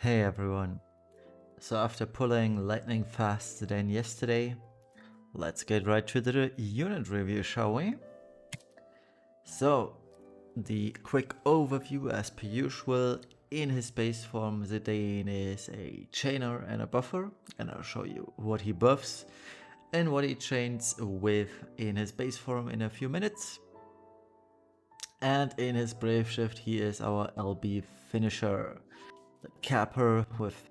Hey everyone. So after pulling Lightning-Fast Zidane yesterday, let's get right to the unit review, shall we? So, the quick overview as per usual. In his base form, Zidane is a chainer and a buffer, and I'll show you what he buffs and what he chains with in his base form in a few minutes. And in his Brave Shift, he is our LB finisher, the capper with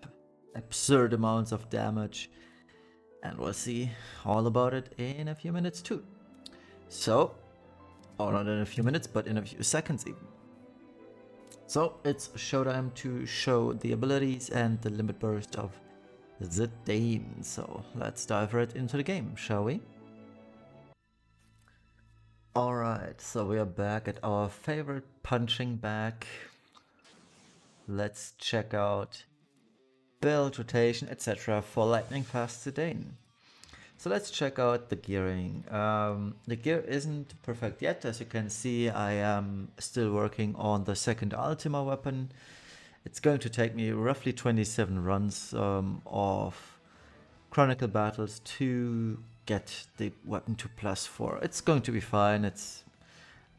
absurd amounts of damage, and we'll see all about it in a few minutes too. So, or not in a few minutes, but in a few seconds even. So it's showtime to show the abilities and the limit burst of Zidane. So let's dive right into the game, shall we? Alright, so we are back at our favorite punching bag. Let's check out build, rotation, etc. for Lightning-Fast Zidane. So let's check out the gearing. The gear isn't perfect yet. As you can see, I am still working on the second Ultima weapon. It's going to take me roughly 27 runs of Chronicle battles to get the weapon to +4. It's going to be fine.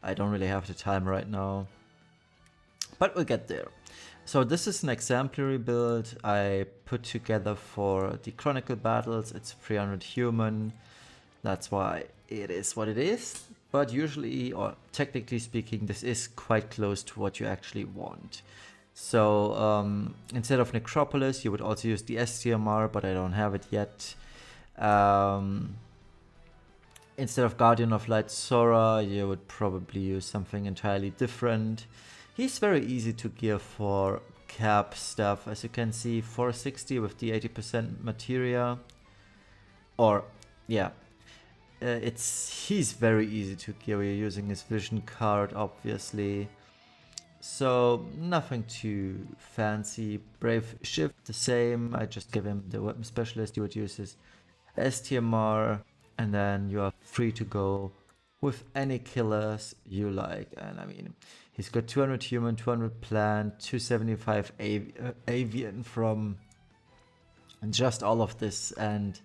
I don't really have the time right now, but we'll get there. So this is an exemplary build I put together for the Chronicle battles. It's 300 human, that's why it is what it is. But usually, or technically speaking, this is quite close to what you actually want. So instead of Necropolis, you would also use the STMR, but I don't have it yet. Instead of Guardian of Light Sora, you would probably use something entirely different. He's very easy to gear for cap stuff. As you can see, 460 with the 80% materia. Or, yeah, he's very easy to gear. We're using his vision card, obviously. So, nothing too fancy. Brave Shift, the same. I just give him the weapon specialist. You would use his STMR, and then you are free to go with any killers you like. And I mean, he's got 200 human, 200 plant, 275 avian from just all of this, and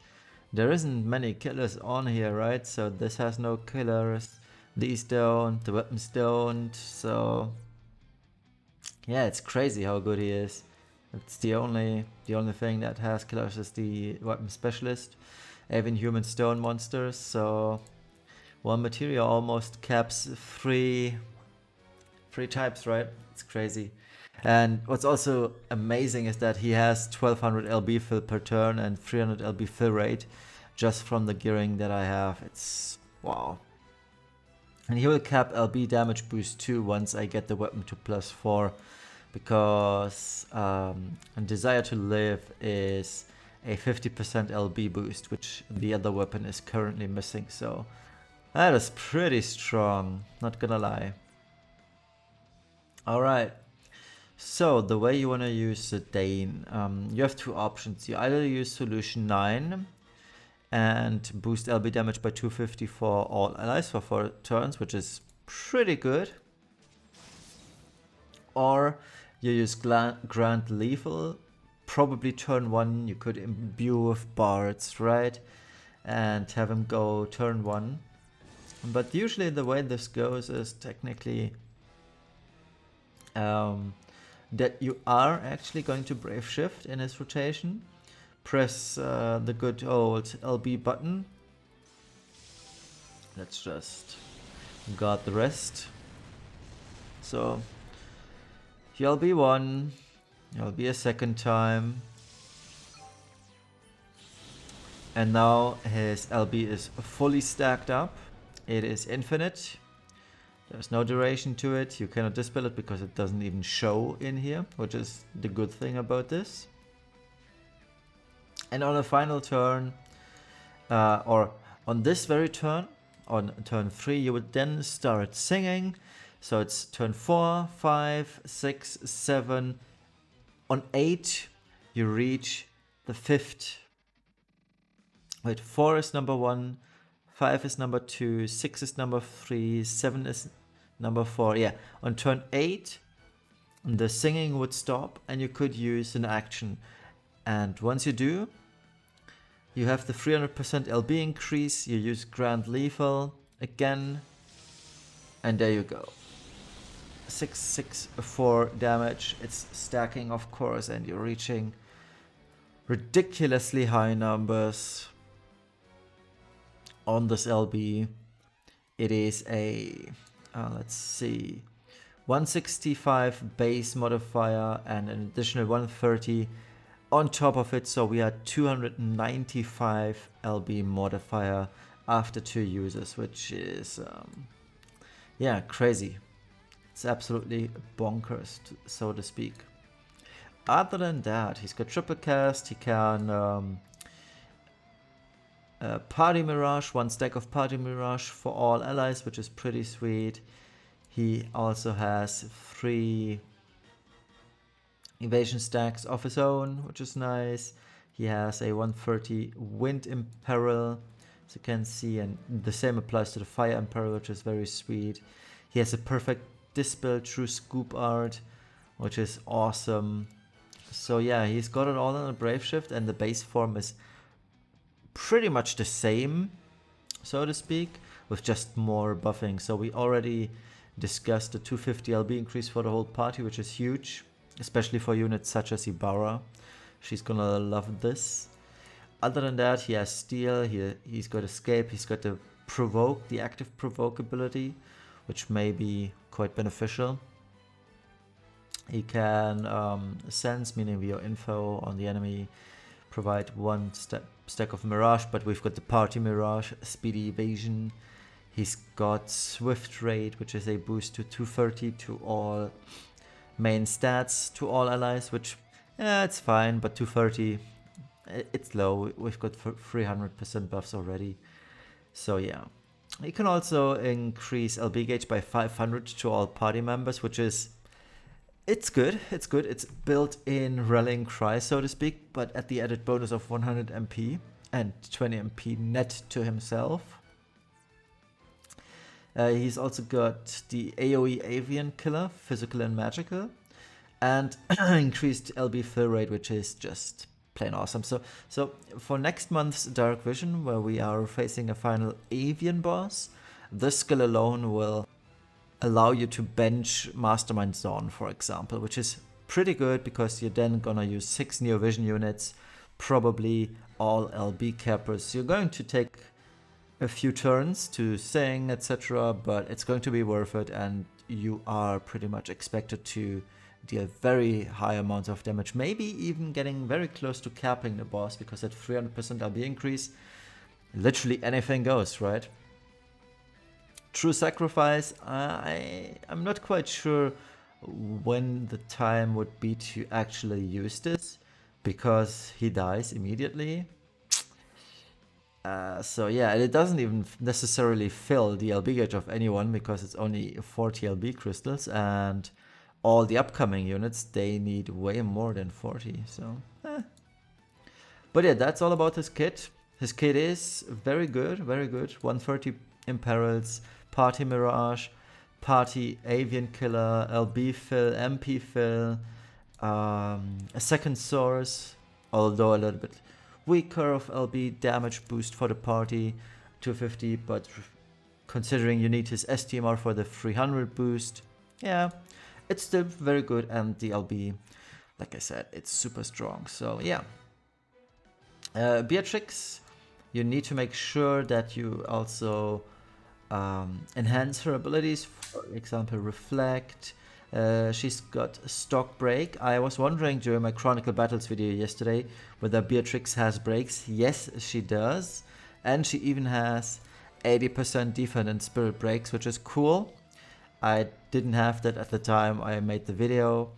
there isn't many killers on here, right? So this has no killers, these don't, the weapons don't, so yeah, it's crazy how good he is. It's the only thing that has killers is the weapon specialist, avian, human, stone monsters, so one materia almost caps three types, right? It's crazy. And what's also amazing is that he has 1200 LB fill per turn and 300 LB fill rate just from the gearing that I have. It's wow. And he will cap LB damage boost too once I get the weapon to +4, because Desire to Live is a 50% LB boost, which the other weapon is currently missing. So that is pretty strong, not gonna lie. Alright, so the way you want to use Zidane, you have two options. You either use Solution 9 and boost LB damage by 250 for all allies for 4 turns, which is pretty good. Or you use Grant Lethal, probably turn 1, you could imbue with bards, right? And have him go turn 1. But usually the way this goes is technically that you are actually going to Brave Shift in his rotation. Press the good old LB button. Let's just guard the rest. So he'll be one, he'll be a second time. And now his LB is fully stacked up. It is infinite. There's no duration to it. You cannot dispel it because it doesn't even show in here, which is the good thing about this. And on the final turn, or on this very turn, on turn 3, you would then start singing. So it's turn 4, 5, 6, 7. On 8, you reach the 5th. Wait, 4 is number 1. 5 is number 2, 6 is number 3, 7 is number 4. Yeah, on turn 8, the singing would stop and you could use an action. And once you do, you have the 300% LB increase, you use Grand Lethal again, and there you go. 664 damage, it's stacking of course, and you're reaching ridiculously high numbers on this LB. It is a, let's see, 165 base modifier and an additional 130 on top of it, so we are 295 LB modifier after 2 uses, which is, yeah, crazy. It's absolutely bonkers, so to speak. Other than that, he's got triple cast, he can Party Mirage, 1 stack of Party Mirage for all allies, which is pretty sweet. He also has 3 evasion stacks of his own, which is nice. He has a 130 Wind Imperil, as you can see, and the same applies to the Fire Imperil, which is very sweet. He has a perfect Dispel True Scoop Art, which is awesome. So yeah, he's got it all on a Brave Shift, and the base form is pretty much the same, so to speak, with just more buffing. So we already discussed the 250 LB increase for the whole party, which is huge, especially for units such as Ibarra. She's gonna love this. Other than that, he has Steel, he's got Escape, he's got the Provoke, the active Provoke ability, which may be quite beneficial. He can sense, meaning via info on the enemy, provide 1 stack of Mirage, but we've got the Party Mirage, Speedy Evasion. He's got Swift Raid, which is a boost to 230 to all main stats, to all allies, which, it's fine, but 230, it's low. We've got 300% buffs already. So yeah. You can also increase LB gauge by 500 to all party members, which is, it's good, it's good. It's built in Rallying Cry, so to speak, but at the added bonus of 100 MP and 20 MP net to himself. He's also got the AoE Avian Killer, physical and magical, and increased LB fill rate, which is just plain awesome. So for next month's Dark Vision, where we are facing a final Avian boss, this skill alone will allow you to bench Mastermind Zone, for example, which is pretty good because you're then gonna use 6 Neo Vision units, probably all LB cappers. You're going to take a few turns to sing, etc., but it's going to be worth it, and you are pretty much expected to deal very high amounts of damage, maybe even getting very close to capping the boss, because at 300% LB increase, literally anything goes, right? True Sacrifice, I'm not quite sure when the time would be to actually use this, because he dies immediately. So yeah, it doesn't even necessarily fill the LB gauge of anyone, because it's only 40 LB crystals, and all the upcoming units, they need way more than 40, so But yeah, that's all about his kit. His kit is very good, very good. 130 Imperils, Party Mirage, Party Avian Killer, LB fill, MP fill, a second source, although a little bit weaker of LB damage boost for the party, 250, but considering you need his STMR for the 300 boost, yeah, it's still very good, and the LB, like I said, it's super strong, so yeah. Beatrix, you need to make sure that you also enhance her abilities, for example, Reflect. She's got Stock Break. I was wondering during my Chronicle Battles video yesterday whether Beatrix has breaks. Yes, she does. And she even has 80% defense and spirit breaks, which is cool. I didn't have that at the time I made the video.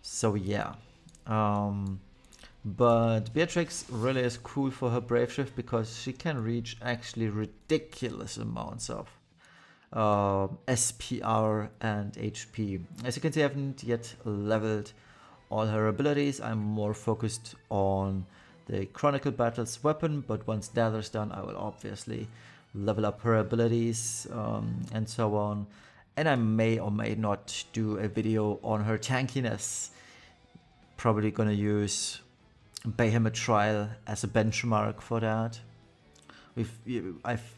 So yeah. But Beatrix really is cool for her Brave Shift, because she can reach actually ridiculous amounts of SPR and HP. As you can see, I haven't yet leveled all her abilities. I'm more focused on the Chronicle Battles weapon, but once that is done, I will obviously level up her abilities and so on. And I may or may not do a video on her tankiness. Probably gonna use Behemoth Trial as a benchmark for that. I've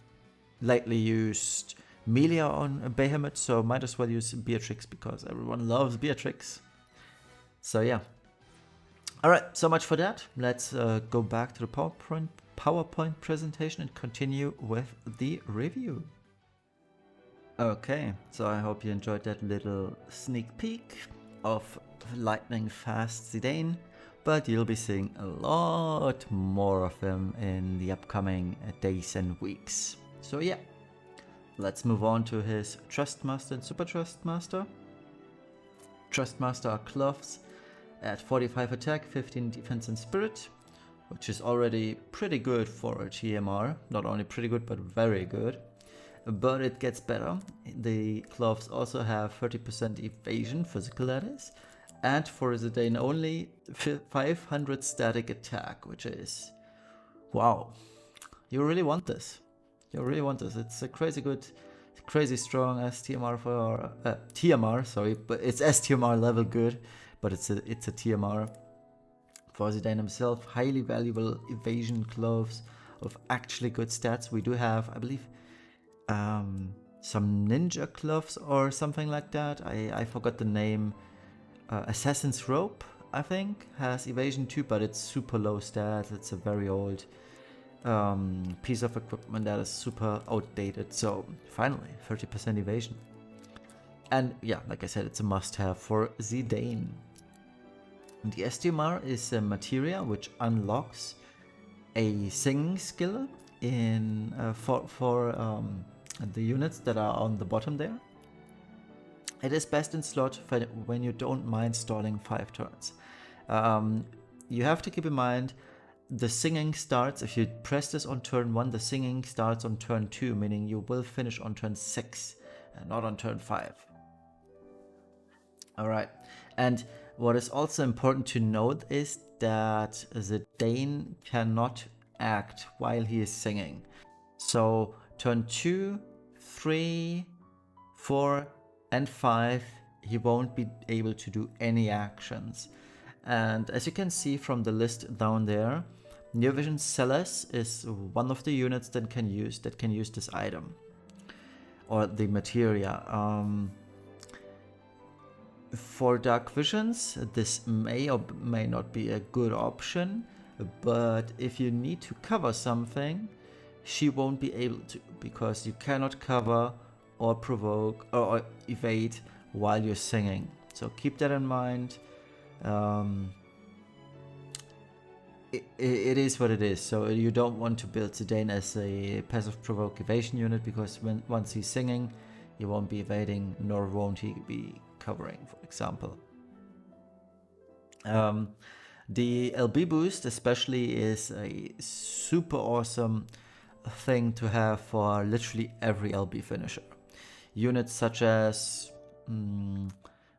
lately used Melia on Behemoth, so might as well use Beatrix because everyone loves Beatrix. So yeah. Alright, so much for that. Let's go back to the PowerPoint presentation and continue with the review. Okay, so I hope you enjoyed that little sneak peek of Lightning-Fast Zidane, but you'll be seeing a lot more of him in the upcoming days and weeks. So yeah, let's move on to his Trustmaster and Super Trustmaster. Trustmaster are Cloves at 45 attack, 15 defense and spirit, which is already pretty good for a TMR. Not only pretty good, but very good. But it gets better. The Cloves also have 30% evasion, physical that is, and for Zidane only 500 static attack, which is, wow, you really want this. You really want this. It's a crazy good, crazy strong STMR for TMR, sorry, but it's STMR level good, but it's a TMR for Zidane himself. Highly valuable evasion Cloves of actually good stats. We do have, I believe, some ninja Cloves or something like that. I forgot the name. Assassin's Rope, I think, has evasion too, but it's super low stats. It's a very old piece of equipment that is super outdated. So finally, 30% evasion. And yeah, like I said, it's a must-have for Zidane. The STMR is a materia which unlocks a singing skill in for the units that are on the bottom there. It is best in slot when you don't mind stalling 5 turns. You have to keep in mind the singing starts, if you press this on turn 1, the singing starts on turn 2, meaning you will finish on turn 6 and not on turn 5. Alright, and what is also important to note is that Zidane cannot act while he is singing. So turn 2, 3, 4, and 5, he won't be able to do any actions. And as you can see from the list down there, Near Vision Celes is one of the units that can use this item or the materia. For Dark Visions, this may or may not be a good option, but if you need to cover something, she won't be able to, because you cannot cover or provoke or evade while you're singing. So keep that in mind. It is what it is. So you don't want to build Zidane as a passive provoke evasion unit, because once he's singing, he won't be evading, nor won't he be covering, for example. The LB boost especially is a super awesome thing to have for literally every LB finisher. Units such as,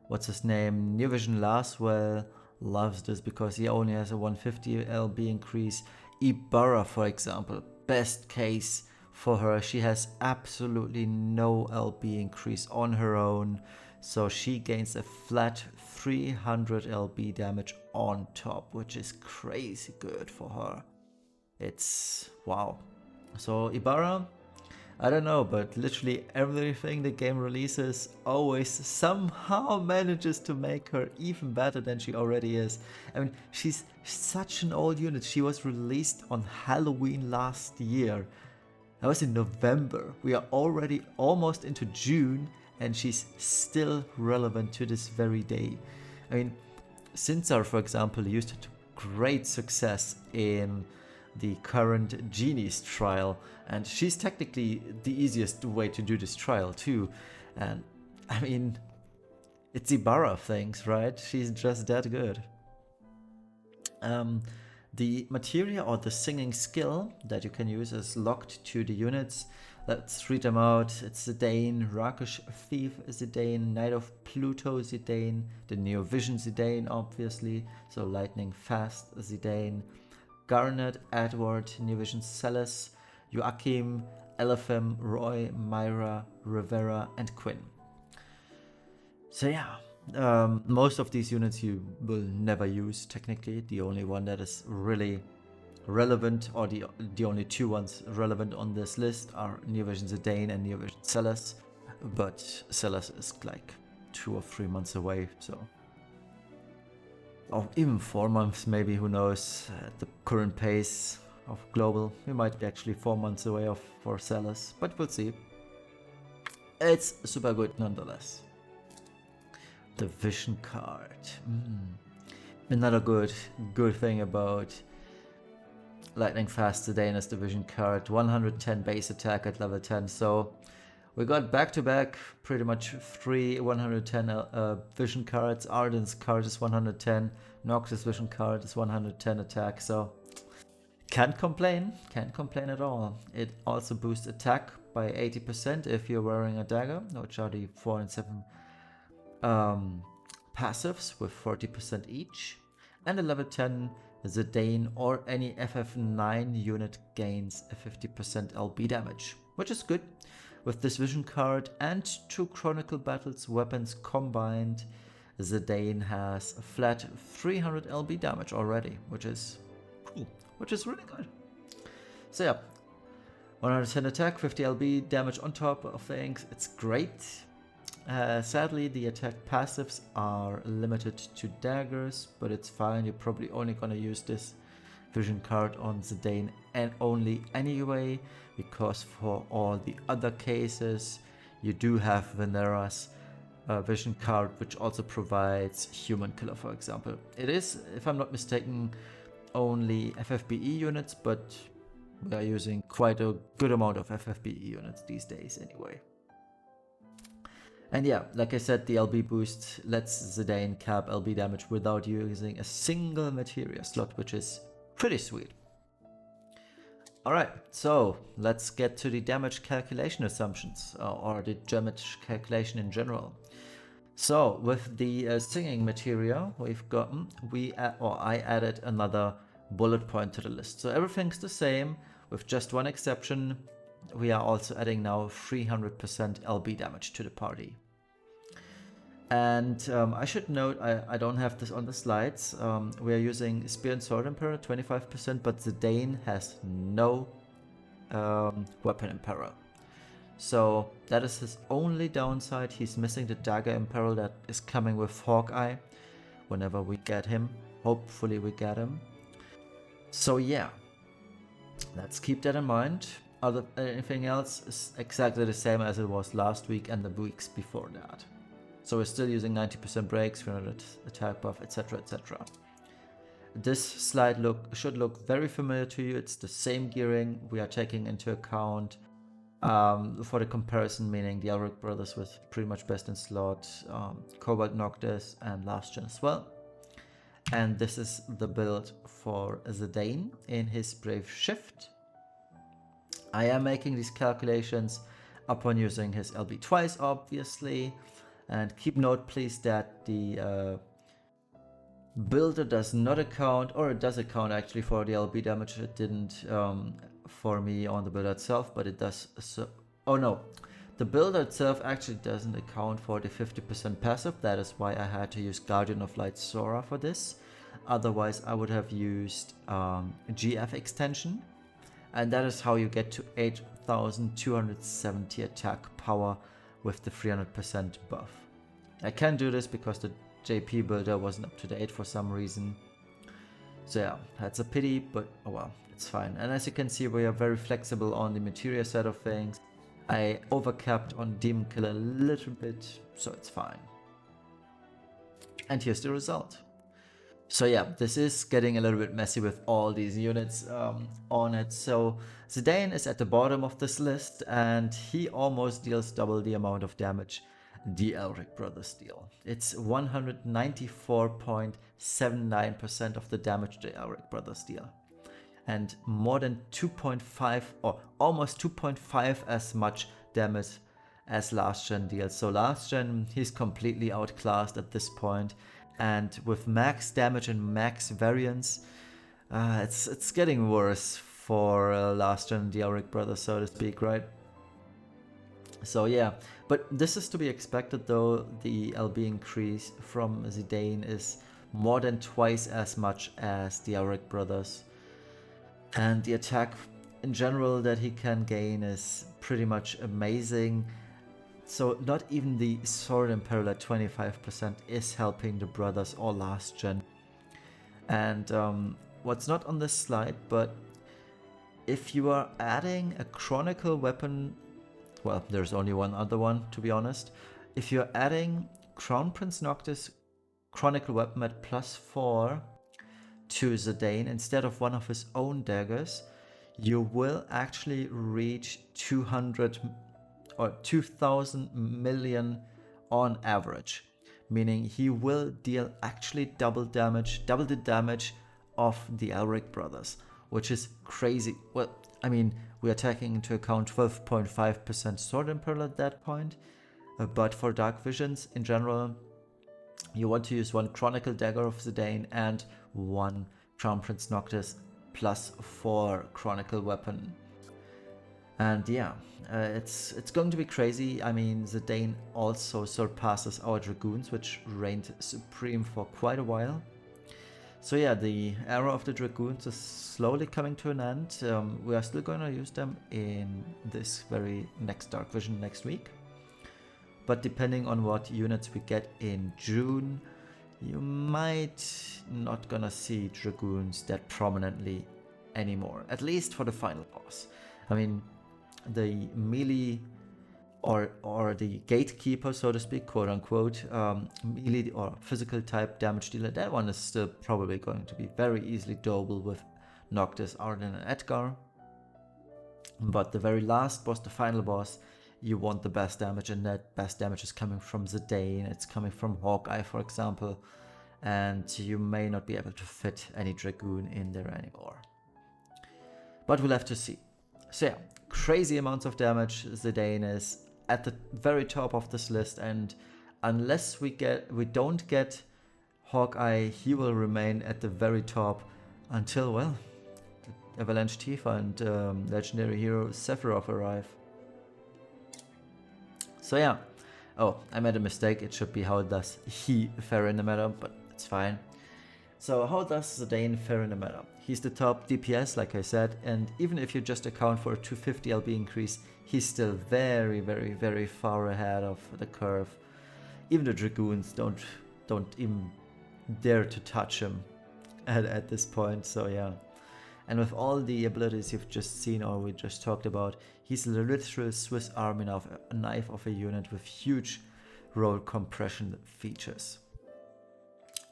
what's his name, Near Vision Laswell loves this because he only has a 150 LB increase. Ibarra, for example, best case for her. She has absolutely no LB increase on her own, so she gains a flat 300 LB damage on top, which is crazy good for her. It's wow. So Ibarra, I don't know, but literally everything the game releases always somehow manages to make her even better than she already is. I mean, she's such an old unit. She was released on Halloween last year. That was in November. We are already almost into June, and she's still relevant to this very day. I mean, Sinsar, for example, used to great success in the current Genie's trial, and she's technically the easiest way to do this trial too. And I mean, it's Ibarra of things, right? She's just that good. The materia or the singing skill that you can use is locked to the units. Let's read them out. It's Zidane, Rakish Thief Zidane, Knight of Pluto Zidane, the Neo Vision Zidane obviously, so Lightning-Fast Zidane, Garnet, Edward, Neo Vision Celes, Joachim, Elephim, Roy, Myra, Rivera, and Quinn. So yeah, most of these units you will never use technically. The only one that is really relevant, or the only two ones relevant on this list, are Neo Vision Zidane and Neo Vision Celes. But Celes is like 2 or 3 months away, so... or even 4 months maybe, who knows. At the current pace of global, we might be actually 4 months away for Celes, but we'll see. It's super good nonetheless. The vision card. Another good thing about Lightning-Fast Zidane is the vision card. 110 base attack at level 10, so we got back-to-back pretty much 3 110 vision cards. Arden's card is 110, Nox's vision card is 110 attack, so can't complain at all. It also boosts attack by 80% if you're wearing a dagger, which are the 4 and 7 passives with 40% each. And a level 10 Zidane or any FF9 unit gains a 50% LB damage, which is good. With this vision card and 2 Chronicle Battles weapons combined, Zidane has a flat 300 LB damage already, which is cool, which is really good. So yeah, 110 attack, 50 LB damage on top of things, it's great. Sadly, the attack passives are limited to daggers, but it's fine. You're probably only gonna use this vision card on Zidane and only anyway, because for all the other cases, you do have Venera's vision card, which also provides Human Killer, for example. It is, if I'm not mistaken, only FFBE units, but we are using quite a good amount of FFBE units these days anyway. And yeah, like I said, the LB boost lets Zidane cap LB damage without using a single materia slot, which is pretty sweet. Alright, so let's get to the damage calculation assumptions, or the damage calculation in general. So with the singing materia we've gotten, I added another bullet point to the list. So everything's the same, with just one exception. We are also adding now 300% LB damage to the party. And I should note, I don't have this on the slides, we are using Spear and Sword Emperor 25%, but Zidane has no Weapon Emperor. So that is his only downside. He's missing the Dagger Emperor that is coming with Hawkeye whenever we get him. Hopefully we get him. So yeah, let's keep that in mind. Anything else is exactly the same as it was last week and the weeks before that. So we're still using 90% breaks, 300 attack buff, etc, etc. This slide should look very familiar to you. It's the same gearing we are taking into account for the comparison, meaning the Elric brothers with pretty much best in slot, Cobalt Noctis and Last Gen as well. And this is the build for Zidane in his Brave Shift. I am making these calculations upon using his LB twice, obviously. And keep note, please, that the builder does not account, or it does account actually for the LB damage. It didn't for me on the builder itself, but it does. So, oh no, the builder itself actually doesn't account for the 50% passive. That is why I had to use Guardian of Light Sora for this. Otherwise, I would have used GF extension, and that is how you get to 8,270 attack power with the 300% buff. I can't do this because the JP builder wasn't up to date for some reason. So yeah, that's a pity, but oh well, it's fine. And as you can see, we are very flexible on the materia side of things. I overcapped on Demon Killer a little bit, so it's fine. And here's the result. So yeah, this is getting a little bit messy with all these units on it. So Zidane is at the bottom of this list, and he almost deals double the amount of damage the Elric brothers deal. It's 194.79% of the damage the Elric brothers deal. And more than 2.5 or almost 2.5 as much damage as Last Gen deals. So Last Gen, he's completely outclassed at this point. And with max damage and max variance, it's getting worse for Last Gen the Elric brothers, so to speak, right? So yeah, but this is to be expected though. The LB increase from Zidane is more than twice as much as the Elric brothers. And the attack in general that he can gain is pretty much amazing. So not even the Sword Imperial at 25% is helping the brothers or last gen. And what's not on this slide, but if you are adding a Chronicle weapon, well, there's only one other one to be honest. If you're adding Crown Prince Noctis Chronicle weapon at +4 to Zidane instead of one of his own daggers, you will actually reach 200 or 2000 million on average, meaning he will deal actually double the damage of the Elric brothers, which is crazy. Well, I mean, we are taking into account 12.5% Sword Imperial at that point, but for Dark Visions in general, you want to use one Chronicle Dagger of Zidane and one Crown Prince Noctis +4 Chronicle weapon. And yeah, it's going to be crazy. I mean, Zidane also surpasses our Dragoons, which reigned supreme for quite a while. So yeah, the era of the Dragoons is slowly coming to an end. We are still going to use them in this very next Dark Vision next week. But depending on what units we get in June, you might not gonna see Dragoons that prominently anymore, at least for the final boss. I mean, the melee or the gatekeeper, so to speak, quote unquote, melee or physical type damage dealer, that one is still probably going to be very easily doable with Noctis, Arden, and Edgar. But the very last boss, the final boss, you want the best damage, and that best damage is coming from Zidane, it's coming from Hawkeye, for example, and you may not be able to fit any Dragoon in there anymore. But we'll have to see. So yeah, crazy amounts of damage. Zidane is at the very top of this list, and unless we don't get Hawkeye, he will remain at the very top until, well, Avalanche Tifa and legendary hero Sephiroth arrive. So yeah, oh, I made a mistake. It should be how does he fare in the meta, but it's fine. So how does Zidane fare in the meta? He's the top DPS, like I said, and even if you just account for a 250 LB increase, he's still very, very, very far ahead of the curve. Even the Dragoons don't even dare to touch him at this point, so yeah. And with all the abilities you've just seen or we just talked about, he's a literal Swiss Army knife of a unit with huge roll compression features.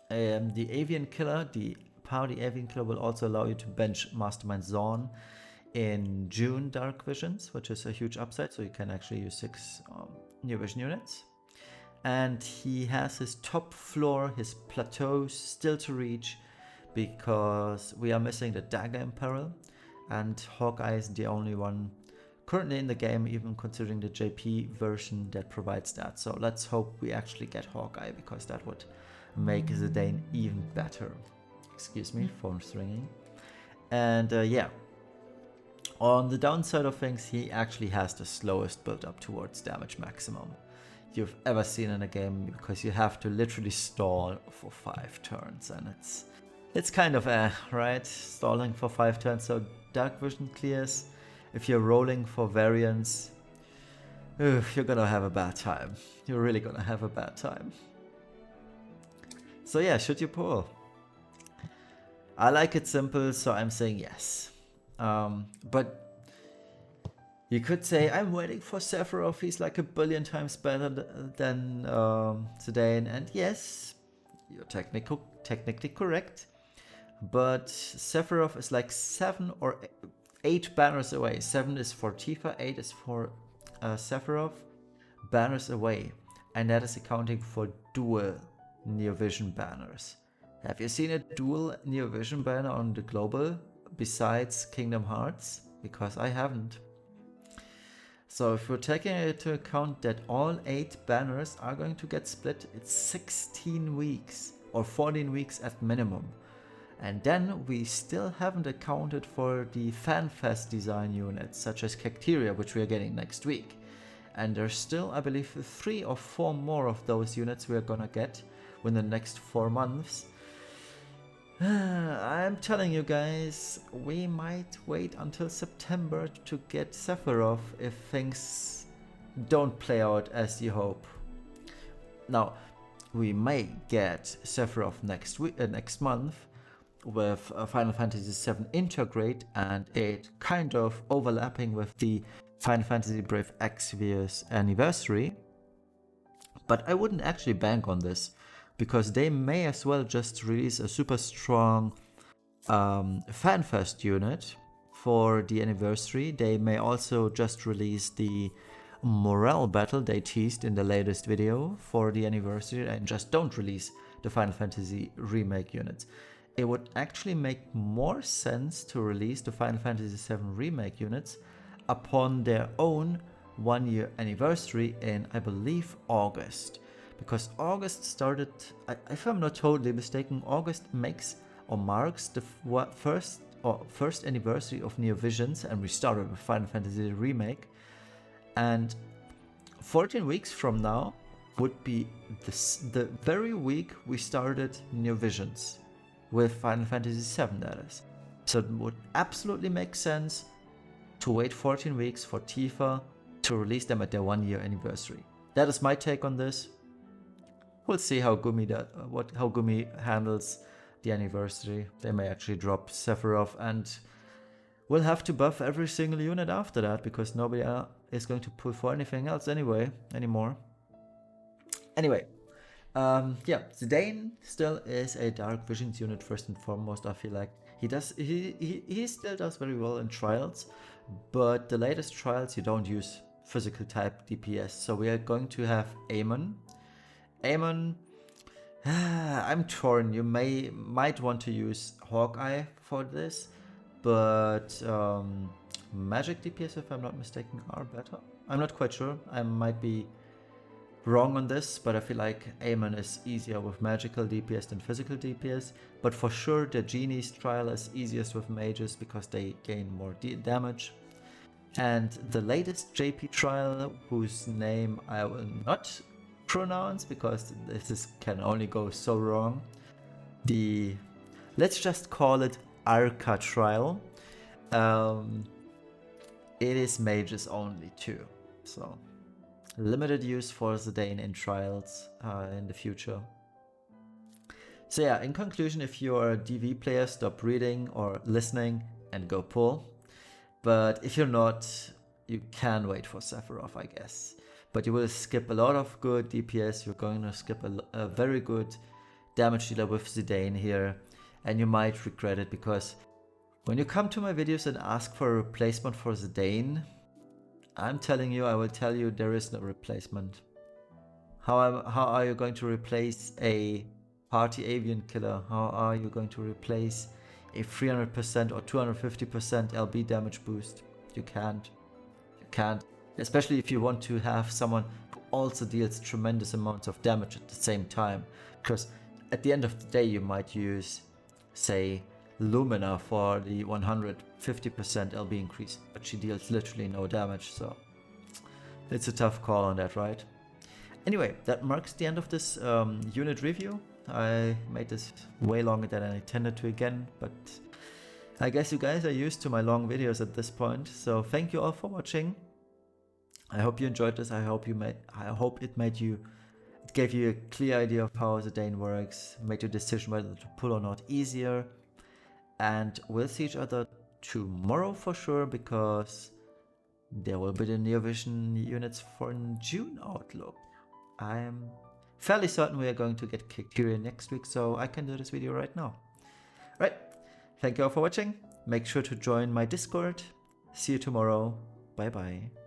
The Avian Killer, the Party Avian Killer, will also allow you to bench Mastermind Zorn in June Dark Visions, which is a huge upside, so you can actually use 6 New Vision units. And he has his top floor, his plateaus still to reach, because we are missing the Dagger Imperial, and Hawkeye is the only one currently in the game, even considering the JP version, that provides that. So let's hope we actually get Hawkeye, because that would make Zidane even better. Excuse me, phone's ringing. And yeah, on the downside of things, he actually has the slowest build up towards damage maximum you've ever seen in a game, because you have to literally stall for 5 turns, and it's kind of right? Stalling for 5 turns. So Dark Vision clears. If you're rolling for variants, you're gonna have a bad time. You're really gonna have a bad time. So yeah, should you pull? I like it simple, so I'm saying yes. But you could say, I'm waiting for Sephiroth, he's like a billion times better than Zidane. And yes, you're technically correct. But Sephiroth is like 7 or 8 banners away. 7 is for Tifa, 8 is for Sephiroth. Banners away. And that is accounting for dual Neo Vision banners. Have you seen a dual Neo Vision banner on the global besides Kingdom Hearts? Because I haven't. So if we're taking into account that all 8 banners are going to get split, it's 16 weeks or 14 weeks at minimum. And then we still haven't accounted for the FanFest design units, such as Cacteria, which we are getting next week. And there's still, I believe, 3 or 4 more of those units we're gonna get within the next 4 months. I'm telling you guys, we might wait until September to get Sephiroth if things don't play out as you hope. Now, we may get Sephiroth next month with Final Fantasy VII Intergrade and it kind of overlapping with the Final Fantasy Brave Exvius anniversary. But I wouldn't actually bank on this, because they may as well just release a super strong FanFest unit for the anniversary. They may also just release the morale battle they teased in the latest video for the anniversary and just don't release the Final Fantasy remake units. It would actually make more sense to release the Final Fantasy VII remake units upon their own 1-year anniversary in, I believe, August. Because August started, if I'm not totally mistaken, August makes or marks the first anniversary of Neo Visions, and we started with Final Fantasy Remake. And 14 weeks from now would be the very week we started Neo Visions with Final Fantasy VII, that is. So it would absolutely make sense to wait 14 weeks for Tifa to release them at their 1-year anniversary. That is my take on this. We'll see how Gumi handles the anniversary. They may actually drop Sephiroth, and we'll have to buff every single unit after that, because nobody is going to pull for anything else anymore. Anyway, yeah, Zidane still is a Dark Visions unit first and foremost. I feel like he still does very well in trials, but the latest trials you don't use physical type DPS. So we are going to have Amon. I'm torn. You might want to use Hawkeye for this, but magic DPS, if I'm not mistaken, are better. I'm not quite sure. I might be wrong on this, but I feel like Amon is easier with magical DPS than physical DPS. But for sure, the Genie's trial is easiest with mages because they gain more damage. And the latest JP trial, whose name I will not pronounce because this can only go so wrong. Let's just call it Arca trial. It is mages only too, so limited use for Zidane in trials in the future. So yeah, in conclusion, if you're a DV player, stop reading or listening and go pull. But if you're not, you can wait for Sephiroth, I guess. But you will skip a lot of good DPS, you're going to skip a very good damage dealer with Zidane here, and you might regret it, because when you come to my videos and ask for a replacement for Zidane, I'm telling you, I will tell you there is no replacement. How are you going to replace a party avian killer? How are you going to replace a 300% or 250% LB damage boost? You can't. You can't. Especially if you want to have someone who also deals tremendous amounts of damage at the same time. Because at the end of the day, you might use, say, Lumina for the 150% LB increase, but she deals literally no damage, so it's a tough call on that, right? Anyway, that marks the end of this unit review. I made this way longer than I intended to again, but I guess you guys are used to my long videos at this point, so thank you all for watching. I hope you enjoyed this. I hope it gave you a clear idea of how Zidane works, made your decision whether to pull or not easier. And we'll see each other tomorrow for sure, because there will be the Neo Vision units for June outlook. I'm fairly certain we are going to get kicked here next week, so I can do this video right now. Right, thank you all for watching. Make sure to join my Discord. See you tomorrow. Bye bye.